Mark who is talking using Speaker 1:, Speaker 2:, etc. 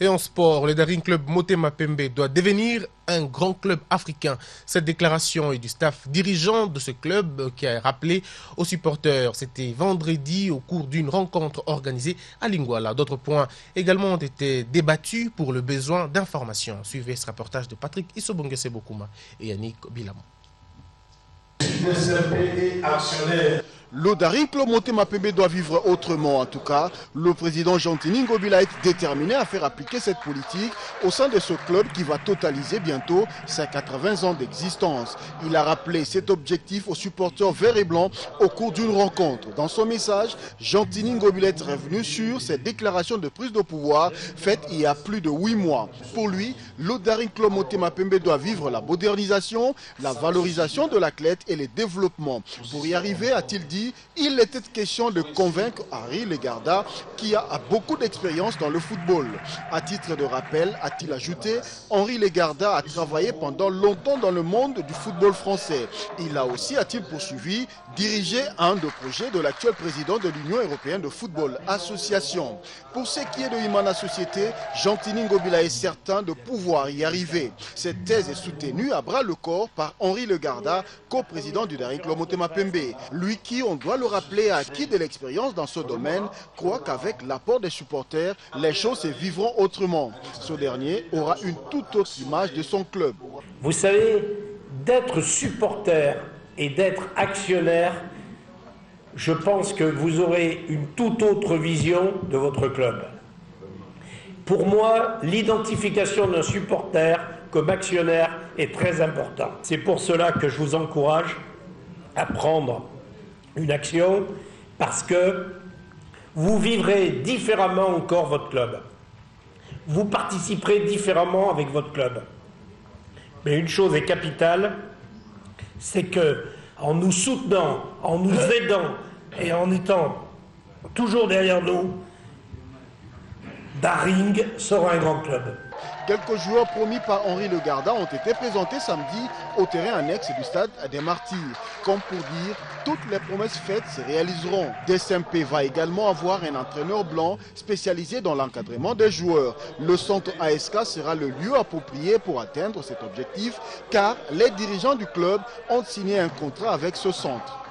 Speaker 1: Et en sport, le Daring Club Motema Pembe doit devenir un grand club africain. Cette déclaration est du staff dirigeant de ce club qui a rappelé aux supporters. C'était vendredi au cours d'une rencontre organisée à Lingouala. D'autres points également ont été débattus pour le besoin d'information. Suivez ce reportage de Patrick Issobongese Bokuma et Yannick Bilamo.
Speaker 2: Le Daring Club Motema Pembe doit vivre autrement. En tout cas, le président Jean-Tini Ngobila est déterminé à faire appliquer cette politique au sein de ce club qui va totaliser bientôt ses 80 ans d'existence. Il a rappelé cet objectif aux supporters verts et blancs au cours d'une rencontre. Dans son message, Jean-Tini Ngobila est revenu sur ses déclarations de prise de pouvoir faites il y a plus de 8 mois. Pour lui, le Daring Club Motema Pembe doit vivre la modernisation, la valorisation de l'athlète et le développement. Pour y arriver, a-t-il dit, il était question de convaincre Henri Legarda, qui a beaucoup d'expérience dans le football. À titre de rappel, a-t-il ajouté, Henri Legarda a travaillé pendant longtemps dans le monde du football français. Il a aussi, a-t-il poursuivi, dirigé un des projets de l'actuel président de l'Union européenne de football association. Pour ce qui est de Imana Société, Jean-Tini Ngobila est certain de pouvoir y arriver. Cette thèse est soutenue à bras le corps par Henri Legarda, co-président du Daring Club Motema Pembe. Lui qui, on doit le rappeler, a acquis de l'expérience dans ce domaine, croit qu'avec l'apport des supporters, les choses se vivront autrement. Ce dernier aura une toute autre image de son club.
Speaker 3: Vous savez, d'être supporter et d'être actionnaire, je pense que vous aurez une toute autre vision de votre club. Pour moi, l'identification d'un supporter comme actionnaire est très importante. C'est pour cela que je vous encourage à prendre une action, parce que vous vivrez différemment encore votre club. Vous participerez différemment avec votre club. Mais une chose est capitale, c'est que en nous soutenant, en nous aidant et en étant toujours derrière nous, Daring sera un grand club.
Speaker 2: Quelques joueurs promis par Henri Legarda ont été présentés samedi au terrain annexe du stade des Martyrs. Comme pour dire, toutes les promesses faites se réaliseront. DSMP va également avoir un entraîneur blanc spécialisé dans l'encadrement des joueurs. Le centre ASK sera le lieu approprié pour atteindre cet objectif, car les dirigeants du club ont signé un contrat avec ce centre.